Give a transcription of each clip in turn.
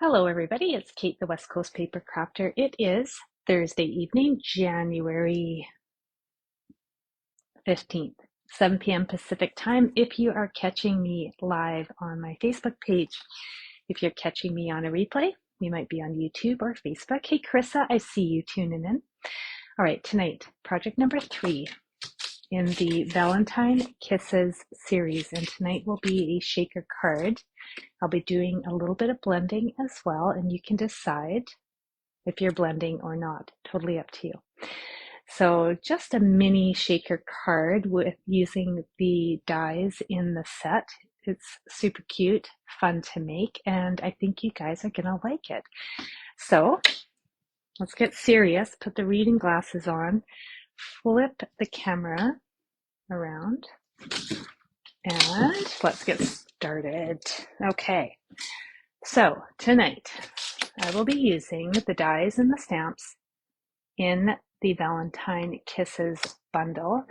Hello, everybody. It's Kate, the West Coast Paper Crafter. It is Thursday evening, January 15th, 7 p.m. Pacific time. If you are catching me live on my Facebook page, if you're catching me on a replay, you might be on YouTube or Facebook. Hey, Carissa, I see you tuning in. All right, tonight, project number 3 in the Valentine Kisses series, and tonight will be a shaker card. I'll be doing a little bit of blending as well, and you can decide if you're blending or not. Totally up to you. So just a mini shaker card with using the dies in the set. It's super cute, fun to make, and I think you guys are gonna like it. So let's get serious. Put the reading glasses on, flip the camera around, and let's get started. Okay, so tonight I will be using the dies and the stamps in the Valentine Kisses bundle.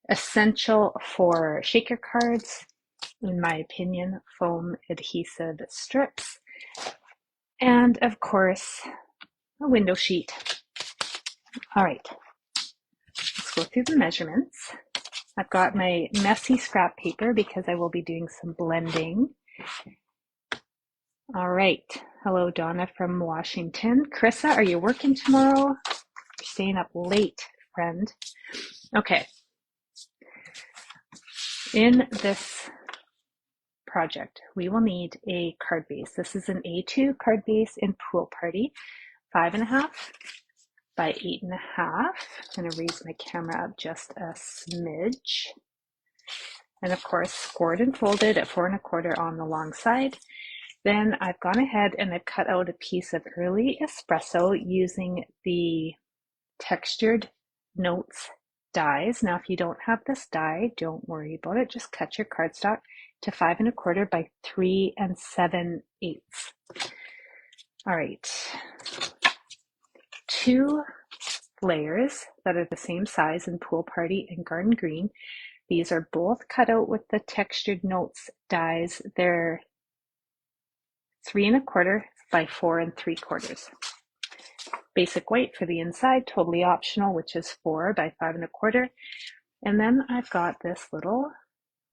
Essential for shaker cards, in my opinion, foam adhesive strips, and of course, a window sheet. All right, let's go through the measurements. I've got my messy scrap paper because I will be doing some blending. All right, hello Donna from Washington. Carissa, are you working tomorrow? You're staying up late, friend. Okay. In this project, we will need a card base. This is an A2 card base in Pool Party, 5.5 by 8.5. I'm going to raise my camera up just a smidge. And of course, scored and folded at 4.25 on the long side. Then I've gone ahead and I've cut out a piece of early espresso using the textured notes dies. Now, if you don't have this die, don't worry about it. Just cut your cardstock to 5.25 by 3 7/8. All right, 2 layers that are the same size in Pool Party and Garden Green. These are both cut out with the textured notes dies. They're 3.25 by 4 3/4. Basic weight for the inside, totally optional, which is 4 by 5.25. And then I've got this little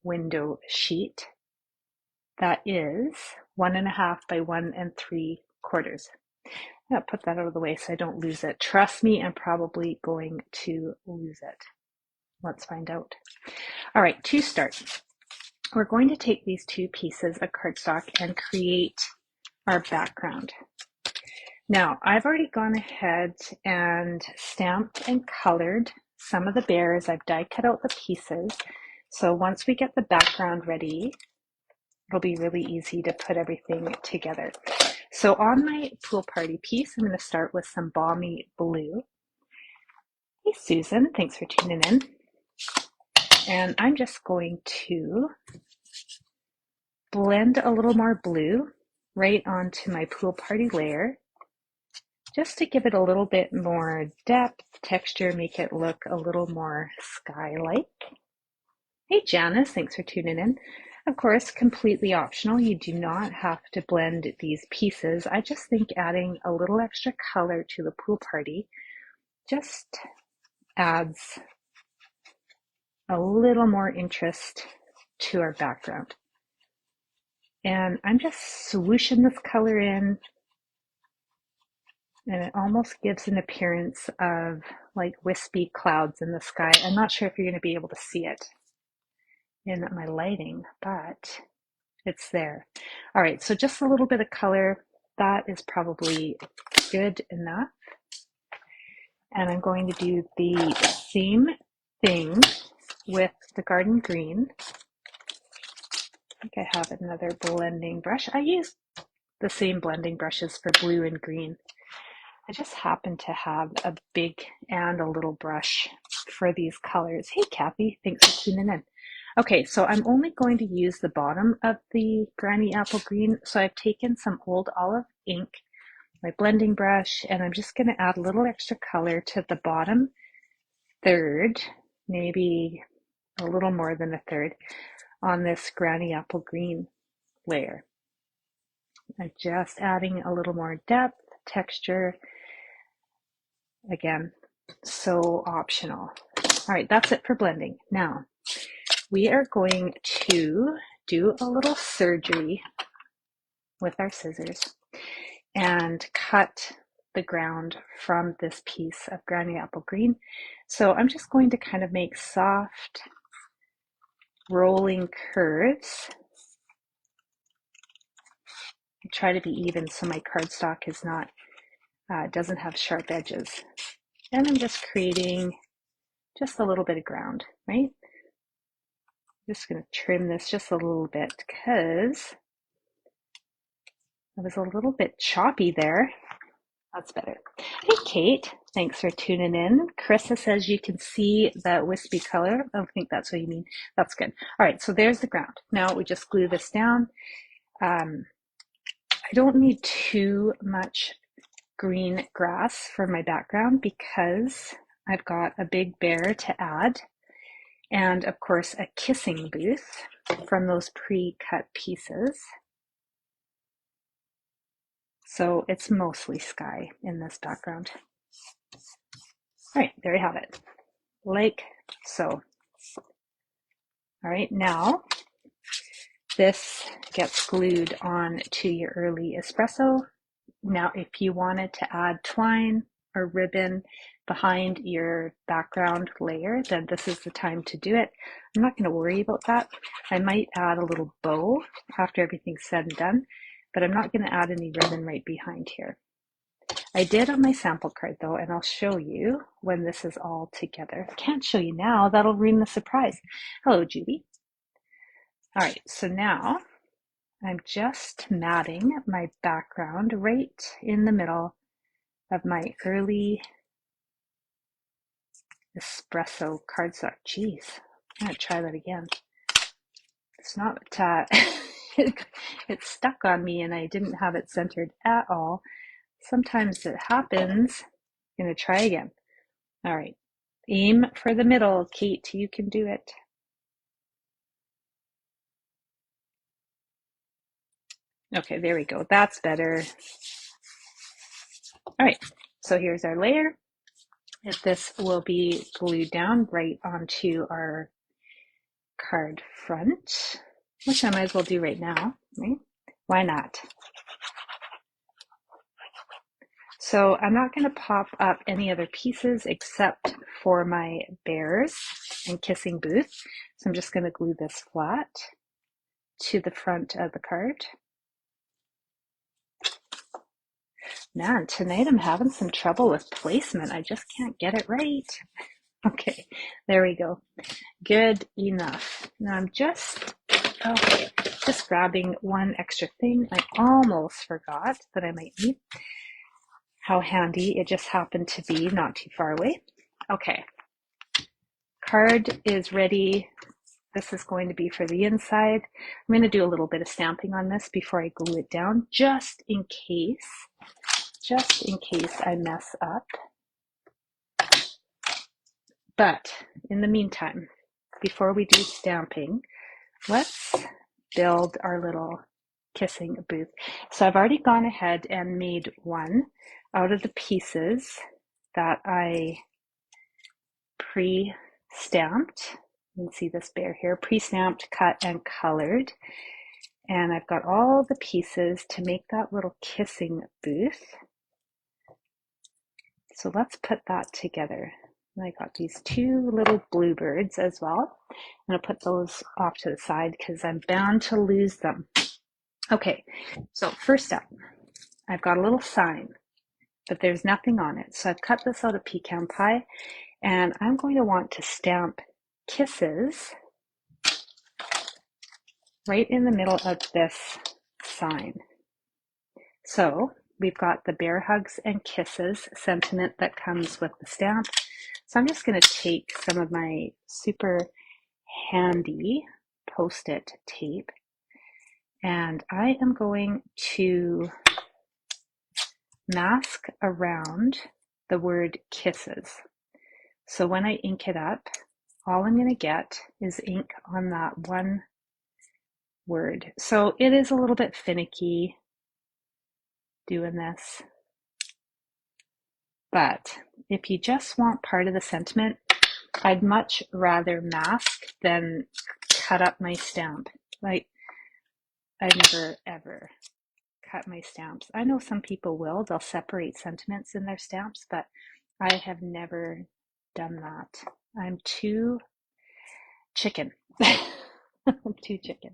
window sheet that is 1.5 by 1 3/4. I'll put that out of the way so I don't lose it. Trust me, I'm probably going to lose it. Let's find out. All right, to start, we're going to take these 2 pieces of cardstock and create our background. Now, I've already gone ahead and stamped and colored some of the bears. I've die cut out the pieces. So once we get the background ready, it'll be really easy to put everything together. So on my Pool Party piece, I'm going to start with some Balmy blue. Hey, Susan, thanks for tuning in. And I'm just going to blend a little more blue right onto my Pool Party layer, just to give it a little bit more depth, texture, make it look a little more sky-like. Hey Janice, thanks for tuning in. Of course, completely optional. You do not have to blend these pieces. I just think adding a little extra color to the Pool Party just adds a little more interest to our background. And I'm just swooshing this color in, and it almost gives an appearance of like wispy clouds in the sky. I'm not sure if you're going to be able to see it in my lighting, but it's there. All right, so just a little bit of color, that is probably good enough. And I'm going to do the same thing with the Garden Green. I think I have another blending brush. I use the same blending brushes for blue and green. I just happen to have a big and a little brush for these colors. Hey Kathy, thanks for tuning in. Okay, so I'm only going to use the bottom of the Granny Apple Green. So I've taken some Old Olive ink, my blending brush, and I'm just going to add a little extra color to the bottom third, maybe a little more than a third, on this Granny Apple Green layer. I'm just adding a little more depth, texture. Again, so optional. All right, that's it for blending. Now, we are going to do a little surgery with our scissors and cut the ground from this piece of Granny Apple Green. So I'm just going to kind of make soft rolling curves. I try to be even so my cardstock is not doesn't have sharp edges. And I'm just creating just a little bit of ground, right? I'm just going to trim this just a little bit because it was a little bit choppy there. That's better. Hey, Kate. Thanks for tuning in. Carissa says you can see the wispy color. I don't think that's what you mean. That's good. All right, so there's the ground. Now we just glue this down. I don't need too much green grass for my background because I've got a big bear to add. And of course, a kissing booth from those pre-cut pieces. So it's mostly sky in this background. All right, there you have it. Like so. All right, now this gets glued on to your early espresso. Now, if you wanted to add twine or ribbon behind your background layer, then this is the time to do it. I'm not going to worry about that. I might add a little bow after everything's said and done, but I'm not going to add any ribbon right behind here. I did on my sample card though, and I'll show you when this is all together. I can't show you now, that'll ruin the surprise. Hello, Judy. All right, so now I'm just matting my background right in the middle of my early espresso cardstock. Geez, I'm gonna try that again. It's not, it stuck on me and I didn't have it centered at all. Sometimes it happens. I'm gonna try again. All right, aim for the middle, Kate, you can do it. Okay, there we go, that's better. All right, so here's our layer. This will be glued down right onto our card front, which I might as well do right now, right? Why not? So I'm not going to pop up any other pieces except for my bears and kissing booth. So I'm just going to glue this flat to the front of the card. Man, tonight I'm having some trouble with placement. I just can't get it right. Okay, there we go. Good enough. Now I'm just grabbing one extra thing. I almost forgot that I might need. How handy it just happened to be not too far away. Okay, card is ready. This is going to be for the inside. I'm going to do a little bit of stamping on this before I glue it down, just in case I mess up. But in the meantime, before we do stamping, let's build our little kissing booth. So I've already gone ahead and made one out of the pieces that I pre-stamped. You can see this bear here, pre-stamped, cut, and colored. And I've got all the pieces to make that little kissing booth. So let's put that together. And I got these two little bluebirds as well. I'm going to put those off to the side because I'm bound to lose them. Okay, so first up, I've got a little sign, but there's nothing on it. So I've cut this out of pecan pie, and I'm going to want to stamp kisses right in the middle of this sign. So we've got the bear hugs and kisses sentiment that comes with the stamp. So I'm just going to take some of my super handy Post-it tape, and I am going to mask around the word kisses. So when I ink it up, all I'm going to get is ink on that one word. So it is a little bit finicky. doing this. But if you just want part of the sentiment, I'd much rather mask than cut up my stamp. Like, I never ever cut my stamps. I know some people will, they'll separate sentiments in their stamps, but I have never done that. I'm too chicken. I'm too chicken.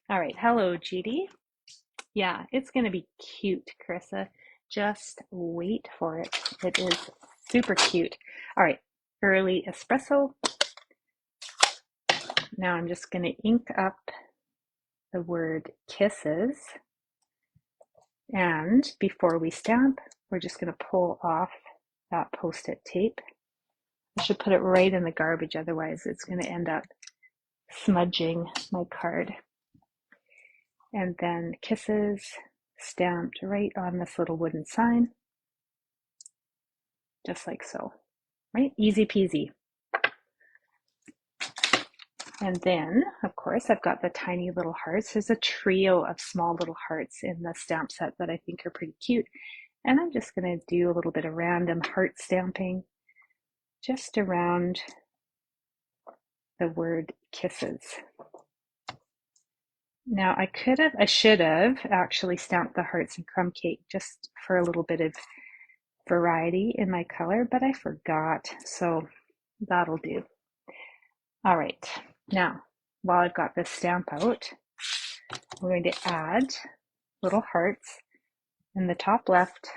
All right, hello, GD. Yeah, it's going to be cute, Carissa. Just wait for it. It is super cute. All right, early espresso. Now I'm just going to ink up the word kisses. And before we stamp, we're just going to pull off that post-it tape. I should put it right in the garbage, otherwise it's going to end up smudging my card. And then kisses stamped right on this little wooden sign, just like so, right? Easy peasy. And then, of course, I've got the tiny little hearts. There's a trio of small little hearts in the stamp set that I think are pretty cute. And I'm just going to do a little bit of random heart stamping just around the word kisses. Now I should have actually stamped the hearts in crumb cake just for a little bit of variety in my color, but I forgot, so that'll do. All right, now while I've got this stamp out, I'm going to add little hearts in the top left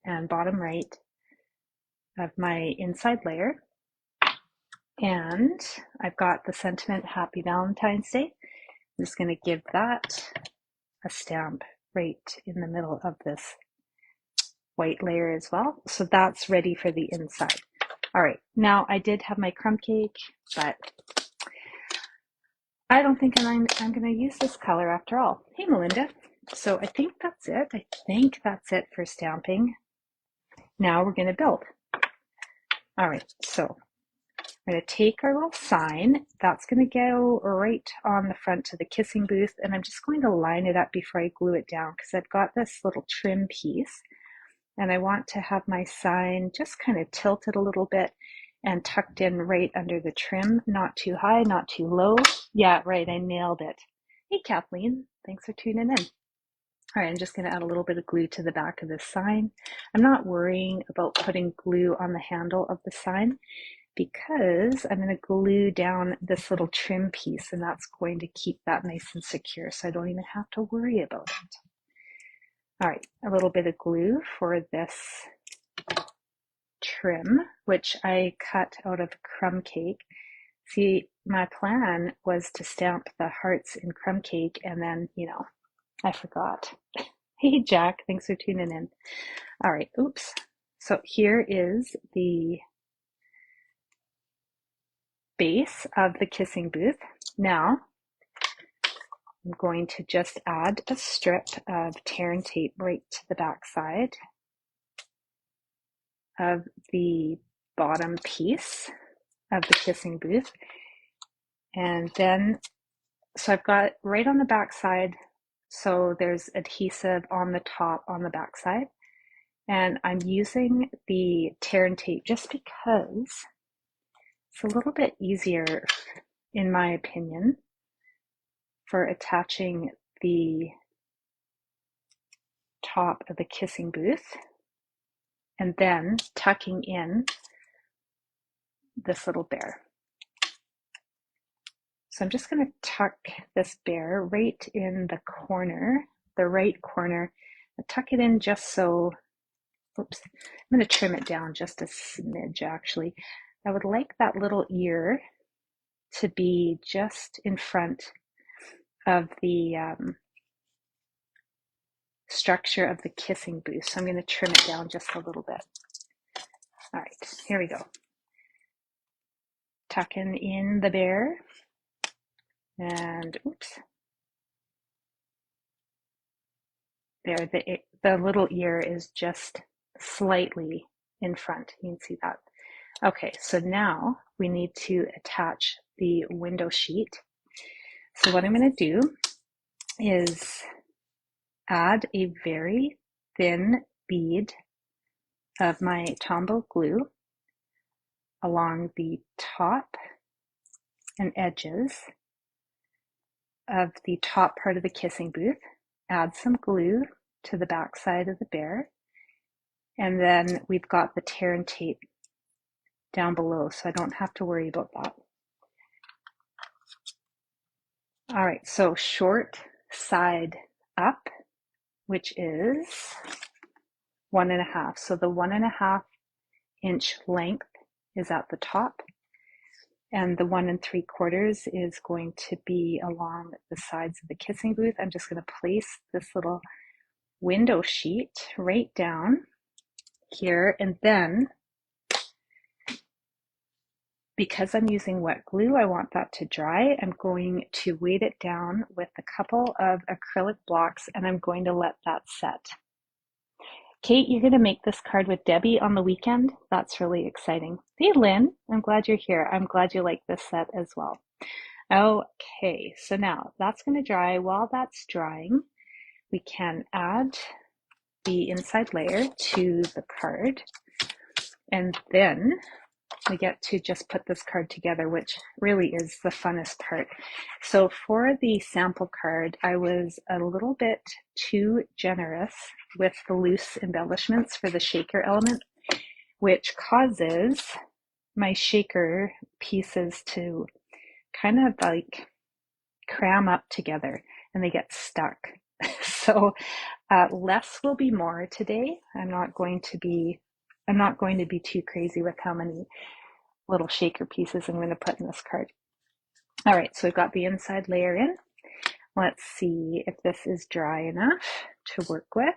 and bottom right of my inside layer. And I've got the sentiment Happy Valentine's Day. I'm just going to give that a stamp right in the middle of this white layer as well. So that's ready for the inside. All right, now I did have my crumb cake, but I don't think I'm going to use this color after all. Hey, Melinda. So I think that's it. I think that's it for stamping. Now we're going to build. All right, so I'm going to take our little sign. That's going to go right on the front of the kissing booth, and I'm just going to line it up before I glue it down because I've got this little trim piece, and I want to have my sign just kind of tilted a little bit and tucked in right under the trim, not too high, not too low. Yeah, right, I nailed it. Hey, Kathleen, thanks for tuning in. All right, I'm just going to add a little bit of glue to the back of this sign. I'm not worrying about putting glue on the handle of the sign because I'm going to glue down this little trim piece, and that's going to keep that nice and secure, so I don't even have to worry about it. All right, a little bit of glue for this trim, which I cut out of crumb cake. See, my plan was to stamp the hearts in crumb cake, and then, I forgot. Hey, Jack, thanks for tuning in. All right, oops. So here is the base of the kissing booth. Now, I'm going to just add a strip of tear and tape right to the back side of the bottom piece of the kissing booth. And then, so I've got right on the back side, so there's adhesive on the top on the back side. And I'm using the tear and tape just because it's a little bit easier, in my opinion, for attaching the top of the kissing booth and then tucking in this little bear. So I'm just going to tuck this bear right in the corner, the right corner, and tuck it in just so, oops, I'm going to trim it down just a smidge actually. I would like that little ear to be just in front of the structure of the kissing booth. So I'm going to trim it down just a little bit. All right, here we go. Tucking in the bear. And oops. There, the little ear is just slightly in front. You can see that. Okay, so now we need to attach the window sheet. So what I'm going to do is add a very thin bead of my Tombow glue along the top and edges of the top part of the kissing booth. Add some glue to the back side of the bear, and then we've got the tear and tape down below, so I don't have to worry about that. All right, so short side up, which is 1.5. So the 1.5 inch length is at the top, and the 1 3/4 is going to be along the sides of the kissing booth. I'm just going to place this little window sheet right down here, and then because I'm using wet glue, I want that to dry. I'm going to weight it down with a couple of acrylic blocks, and I'm going to let that set. Kate, you're going to make this card with Debbie on the weekend? That's really exciting. Hey, Lynn, I'm glad you're here. I'm glad you like this set as well. Okay, so now that's going to dry. While that's drying, we can add the inside layer to the card, and then we get to just put this card together, which really is the funnest part. So for the sample card, I was a little bit too generous with the loose embellishments for the shaker element, which causes my shaker pieces to kind of like cram up together and they get stuck. So less will be more today. I'm not going to be too crazy with how many little shaker pieces I'm going to put in this card. All right, so we've got the inside layer in. Let's see if this is dry enough to work with.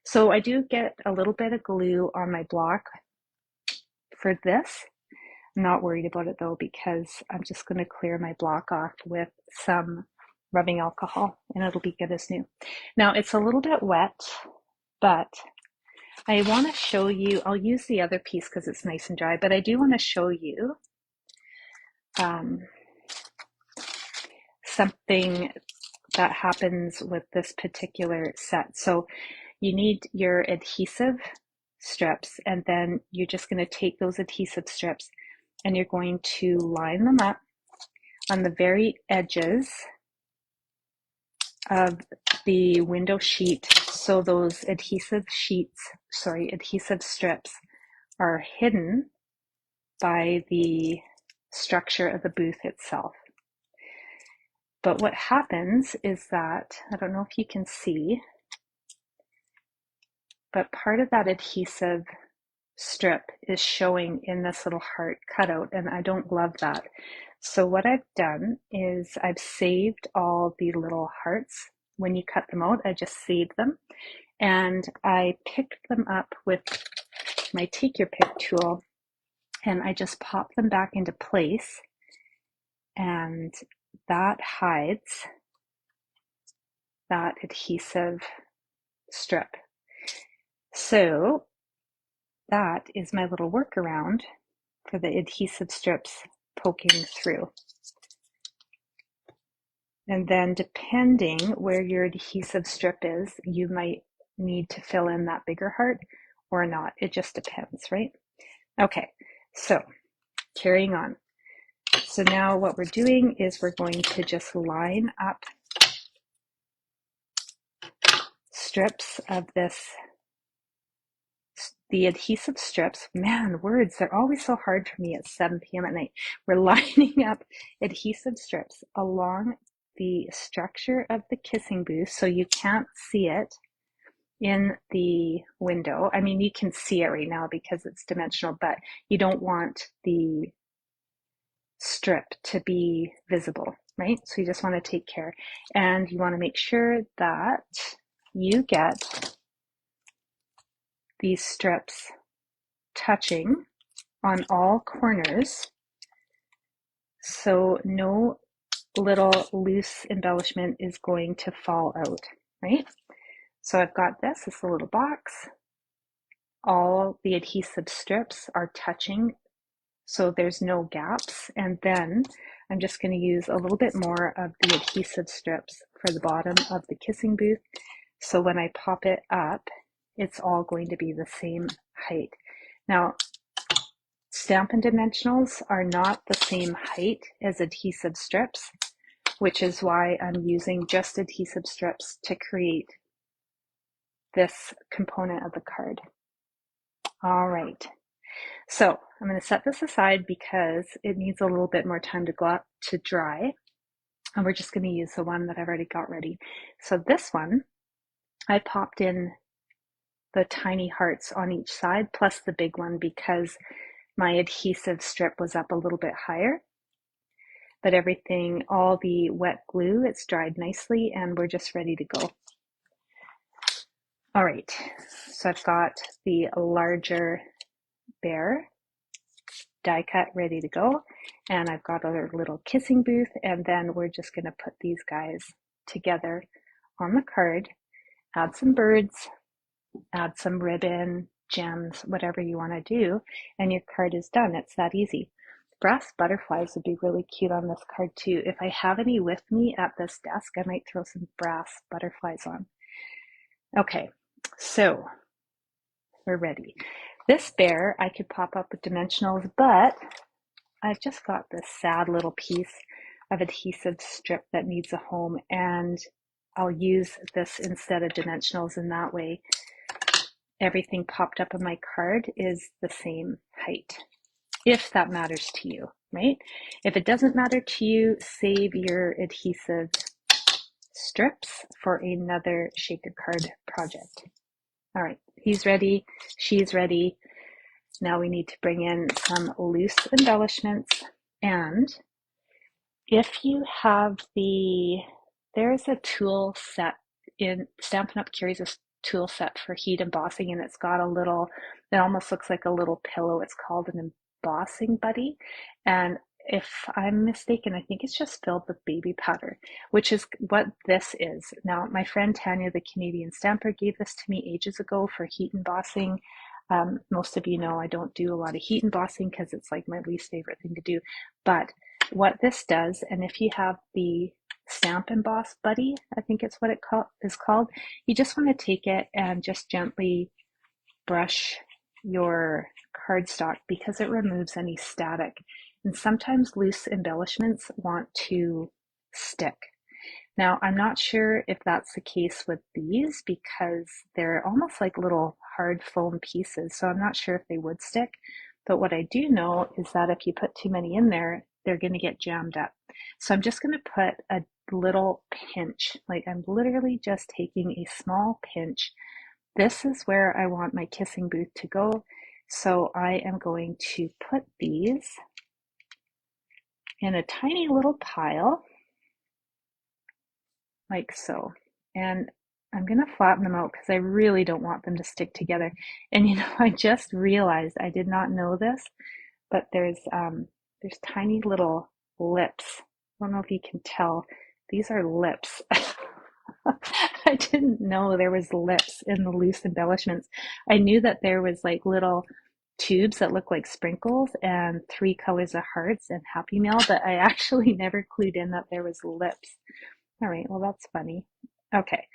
So I do get a little bit of glue on my block for this. I'm not worried about it though, because I'm just going to clear my block off with some rubbing alcohol and it'll be good as new. Now it's a little bit wet, but I want to show you, I'll use the other piece because it's nice and dry, but I do want to show you something that happens with this particular set. So you need your adhesive strips, and then you're just going to take those adhesive strips and you're going to line them up on the very edges of the window sheet, so those adhesive strips are hidden by the structure of the booth itself. But what happens is that, I don't know if you can see, but part of that adhesive strip is showing in this little heart cutout, and I don't love that. So what I've done is I've saved all the little hearts. When you cut them out, I just saved them, and I picked them up with my Take Your Pick tool, and I just pop them back into place, and that hides that adhesive strip. So that is my little workaround for the adhesive strips poking through. And then depending where your adhesive strip is, you might need to fill in that bigger heart or not. It just depends, right? Okay, so carrying on. So now what we're doing is we're going to just line up strips of the adhesive strips. Man, words, they're always so hard for me at 7 p.m. at night. We're lining up adhesive strips along the structure of the kissing booth so you can't see it in the window. I mean, you can see it right now because it's dimensional, but you don't want the strip to be visible, right? So you just want to take care, and you want to make sure that you get these strips touching on all corners so no little loose embellishment is going to fall out, right? So I've got this a little box. All the adhesive strips are touching, so there's no gaps. And then I'm just going to use a little bit more of the adhesive strips for the bottom of the kissing booth So when I pop it up, it's all going to be the same height. Now, Stampin' Dimensionals are not the same height as adhesive strips, which is why I'm using just adhesive strips to create this component of the card. All right, so I'm going to set this aside because it needs a little bit more time to dry, and we're just going to use the one that I've already got ready. So this one, I popped in the tiny hearts on each side plus the big one because my adhesive strip was up a little bit higher. But everything, all the wet glue, it's dried nicely and we're just ready to go. All right, so I've got the larger bear die cut ready to go, and I've got a little kissing booth, and then we're just going to put these guys together on the card, add some birds, add some ribbon, gems, whatever you want to do, and your card is done. It's that easy. Brass butterflies would be really cute on this card too. If I have any with me at this desk, I might throw some brass butterflies on. Okay, so we're ready. This bear I could pop up with dimensionals, but I've just got this sad little piece of adhesive strip that needs a home, and I'll use this instead of dimensionals, and that way everything popped up on my card is the same height, if that matters to you, right? If it doesn't matter to you, save your adhesive strips for another shaker card project. All right, he's ready, she's ready. Now we need to bring in some loose embellishments, and if you have there's a tool set in Stampin' Up! Carries a tool set for heat embossing, and it's got it almost looks like a little pillow. It's called an embossing buddy, and if I'm mistaken, I think it's just filled with baby powder, which is what this is. Now, my friend Tanya, the Canadian stamper, gave this to me ages ago for heat embossing. Most of you know I don't do a lot of heat embossing because it's like my least favorite thing to do, but what this does, and if you have the Stamp Emboss Buddy, I think it's what it is called, you just want to take it and just gently brush your cardstock because it removes any static. And sometimes loose embellishments want to stick. Now, I'm not sure if that's the case with these because they're almost like little hard foam pieces, so I'm not sure if they would stick. But what I do know is that if you put too many in there, they're going to get jammed up. So I'm just going to put a little pinch, like I'm literally just taking a small pinch. This is where I want my kissing booth to go. So I am going to put these in a tiny little pile, like so. And I'm going to flatten them out because I really don't want them to stick together. And you know, I just realized I did not know this, but there's tiny little lips. I don't know if you can tell. These are lips. I didn't know there was lips in the loose embellishments. I knew that there was like little tubes that look like sprinkles and 3 colors of hearts and Happy Meal, but I actually never clued in that there was lips. All right, well, that's funny. Okay.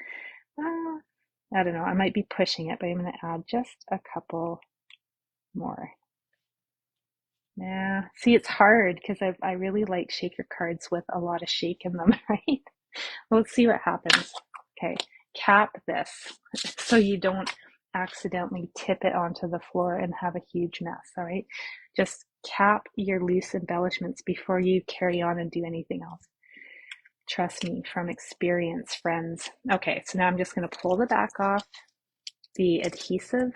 I don't know. I might be pushing it, but I'm going to add just a couple more. Yeah, see, it's hard because I really like shaker cards with a lot of shake in them, right? Let's see what happens. Okay, cap this so you don't accidentally tip it onto the floor and have a huge mess, all right? Just cap your loose embellishments before you carry on and do anything else. Trust me from experience, friends. Okay, so now I'm just going to pull the back off the adhesive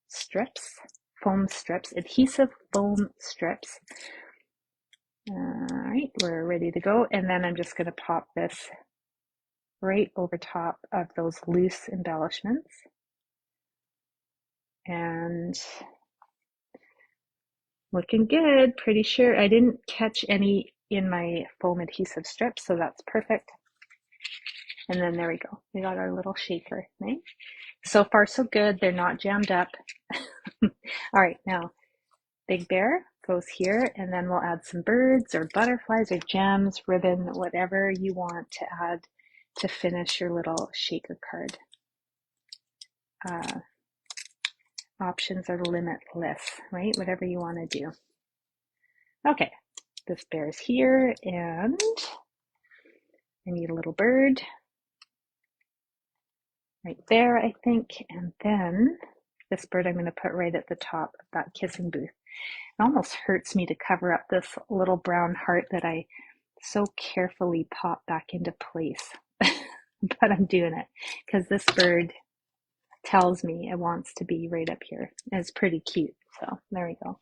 strips, foam strips, adhesive foam strips. All right, we're ready to go. And then I'm just going to pop this right over top of those loose embellishments. And looking good, pretty sure. I didn't catch any in my foam adhesive strips, so that's perfect. And then there we go. We got our little shaker, right? So far, so good. They're not jammed up. All right, now Big Bear goes here, and then we'll add some birds or butterflies or gems, ribbon, whatever you want to add to finish your little shaker card. options are limitless, right? Whatever you want to do. Okay, this bear's here, and I need a little bird right there, I think, and then this bird I'm going to put right at the top of that kissing booth. It almost hurts me to cover up this little brown heart that I so carefully pop back into place. But I'm doing it because this bird tells me it wants to be right up here. And it's pretty cute. So there we go.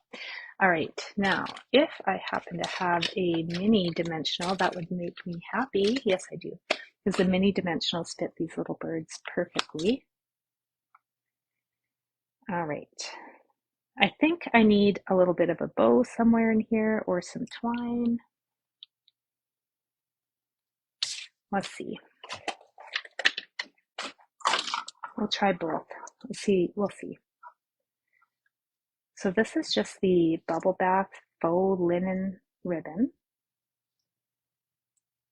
All right. Now, if I happen to have a mini dimensional, that would make me happy. Yes, I do. Because the mini dimensionals fit these little birds perfectly. All right. I think I need a little bit of a bow somewhere in here or some twine. Let's see. We'll try both. Let's see. We'll see. So this is just the Bubble Bath faux linen ribbon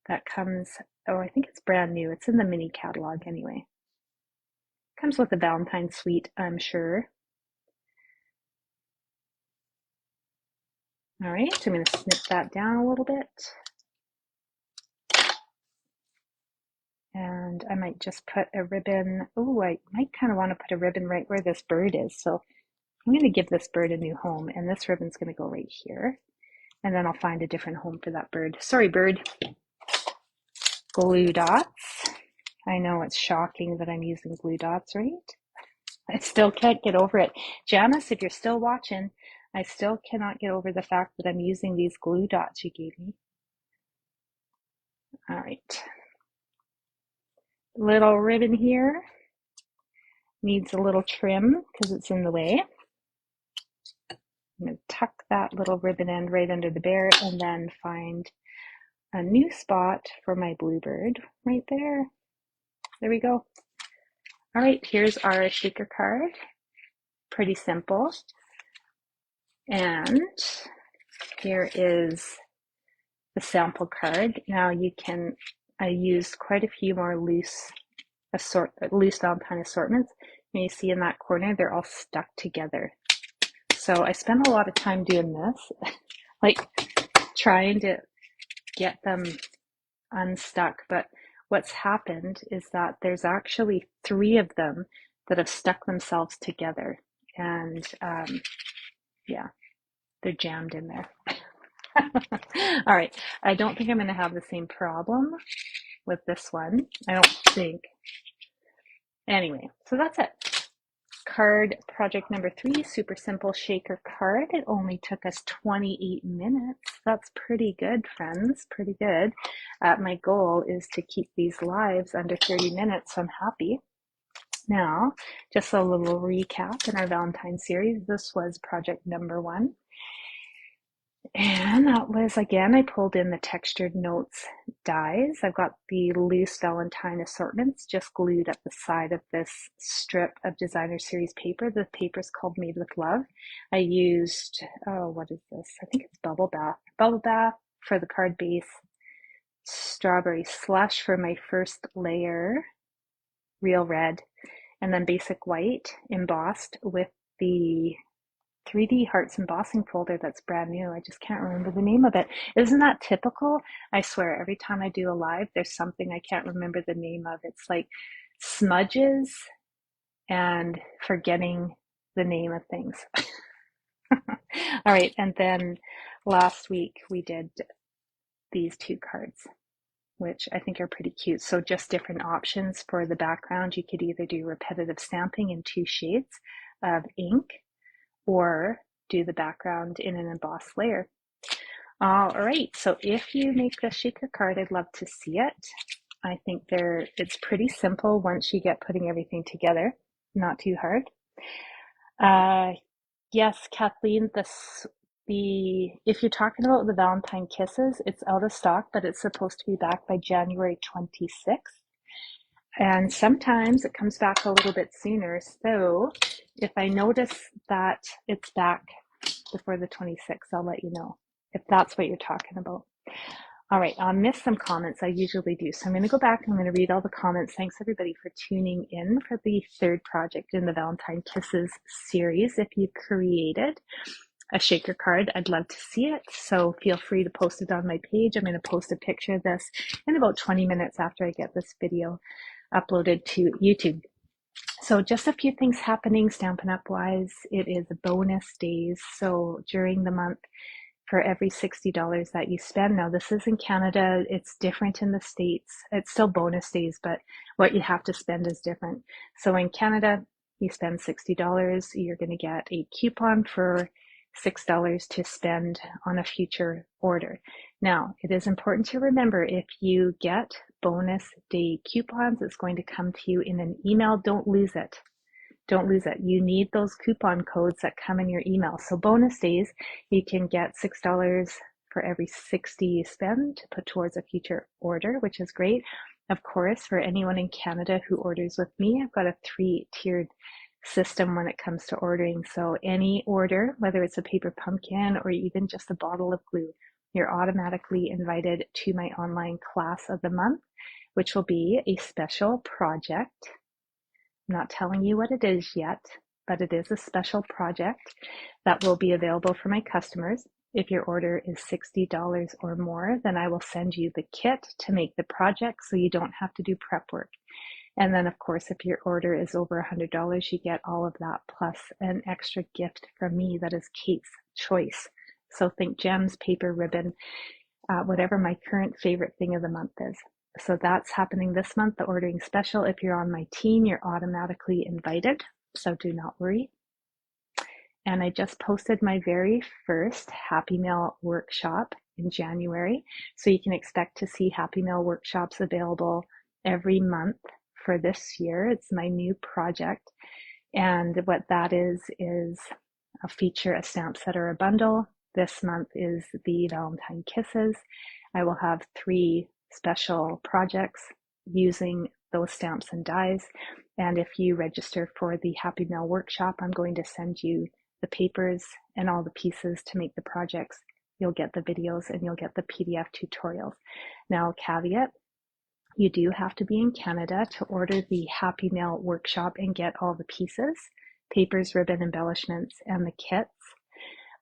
that comes, oh, I think it's brand new. It's in the mini catalog anyway. Comes with a Valentine suite, I'm sure. All right, so I'm going to snip that down a little bit. And I might just put a ribbon. Oh, I might kind of want to put a ribbon right where this bird is. So I'm going to give this bird a new home, and this ribbon's going to go right here. And then I'll find a different home for that bird. Sorry, bird. Glue dots. I know it's shocking that I'm using glue dots, right? I still can't get over it. Janice, if you're still watching, I still cannot get over the fact that I'm using these glue dots you gave me. All right. Little ribbon here. Needs a little trim because it's in the way. I'm going to tuck that little ribbon end right under the bear and then find a new spot for my bluebird right there. There we go. All right, here's our shaker card. Pretty simple. And here is the sample card. Now I used quite a few more loose Valentine assortments. And you see in that corner, they're all stuck together. So I spent a lot of time doing this, like trying to get them unstuck. But what's happened is that there's actually 3 of them that have stuck themselves together. And yeah, they're jammed in there. All right, I don't think I'm going to have the same problem with this one. I don't think. Anyway, so that's it. Card project number 3, super simple shaker card. It only took us 28 minutes. That's pretty good, friends, pretty good. My goal is to keep these lives under 30 minutes, so I'm happy. Now, just a little recap in our Valentine series. This was project number 1. And that was, again, I pulled in the Textured Notes dies. I've got the loose Valentine assortments just glued up the side of this strip of designer series paper. The paper is called Made with Love. I used, oh, what is this? I think it's Bubble Bath. Bubble Bath for the card base, Strawberry Slush for my first layer, Real Red, and then Basic White embossed with the 3D Hearts embossing folder that's brand new. I just can't remember the name of it. Isn't that typical? I swear, every time I do a live, there's something I can't remember the name of. It's like smudges and forgetting the name of things. All right, and then last week we did these 2 cards, which I think are pretty cute. So just different options for the background. You could either do repetitive stamping in 2 shades of ink, or do the background in an embossed layer. All right, so if you make the shaker card, I'd love to see it. I think it's pretty simple once you get putting everything together, not too hard. Yes, Kathleen, if you're talking about the Valentine Kisses, it's out of stock, but it's supposed to be back by January 26th. And sometimes it comes back a little bit sooner. So if I notice that it's back before the 26th, I'll let you know if that's what you're talking about. All right, I'll miss some comments. I usually do. So I'm going to go back. I'm going to read all the comments. Thanks everybody for tuning in for the third project in the Valentine Kisses series. If you created a shaker card, I'd love to see it. So feel free to post it on my page. I'm going to post a picture of this in about 20 minutes after I get this video uploaded to YouTube. So just a few things happening Stampin' Up! Wise. It is bonus days. So during the month, for every $60 that you spend. Now, this is in Canada. It's different in the States. It's still bonus days, but what you have to spend is different. So in Canada, you spend $60, you're going to get a coupon for $6 to spend on a future order. Now, it is important to remember, if you get bonus day coupons, it's going to come to you in an email. Don't lose it. Don't lose it. You need those coupon codes that come in your email. So bonus days, you can get $6 for every 60 you spend to put towards a future order, which is great. Of course, for anyone in Canada who orders with me, I've got a 3-tiered system when it comes to ordering. So any order, whether it's a paper pumpkin or even just a bottle of glue, you're automatically invited to my online class of the month, which will be a special project. I'm not telling you what it is yet, but it is a special project that will be available for my customers. If your order is $60 or more, then I will send you the kit to make the project so you don't have to do prep work. And then, of course, if your order is over $100, you get all of that plus an extra gift from me that is Kate's choice. So think gems, paper, ribbon, whatever my current favorite thing of the month is. So that's happening this month, the ordering special. If you're on my team, you're automatically invited, so do not worry. And I just posted my very first Happy Mail workshop in January. So you can expect to see Happy Mail workshops available every month for this year. It's my new project. And what that is a feature, a stamp set or a bundle. This month is the Valentine Kisses. I will have 3 special projects using those stamps and dies. And if you register for the Happy Mail workshop, I'm going to send you the papers and all the pieces to make the projects. You'll get the videos and you'll get the PDF tutorials. Now, caveat, you do have to be in Canada to order the Happy Mail workshop and get all the pieces, papers, ribbon, embellishments, and the kits.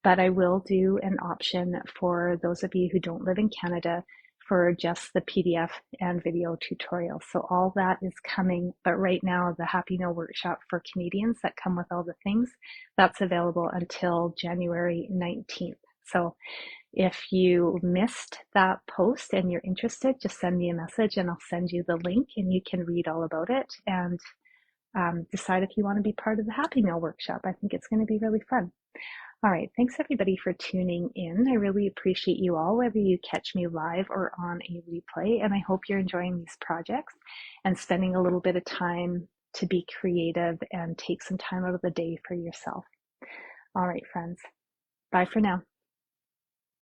But I will do an option for those of you who don't live in Canada for just the PDF and video tutorial. So all that is coming, but right now the Happy Mail workshop for Canadians that come with all the things, that's available until January 19th. So if you missed that post and you're interested, just send me a message and I'll send you the link and you can read all about it and decide if you want to be part of the Happy Mail workshop. I think it's going to be really fun. All right, thanks everybody for tuning in. I really appreciate you all, whether you catch me live or on a replay, and I hope you're enjoying these projects and spending a little bit of time to be creative and take some time out of the day for yourself. All right, friends, bye for now.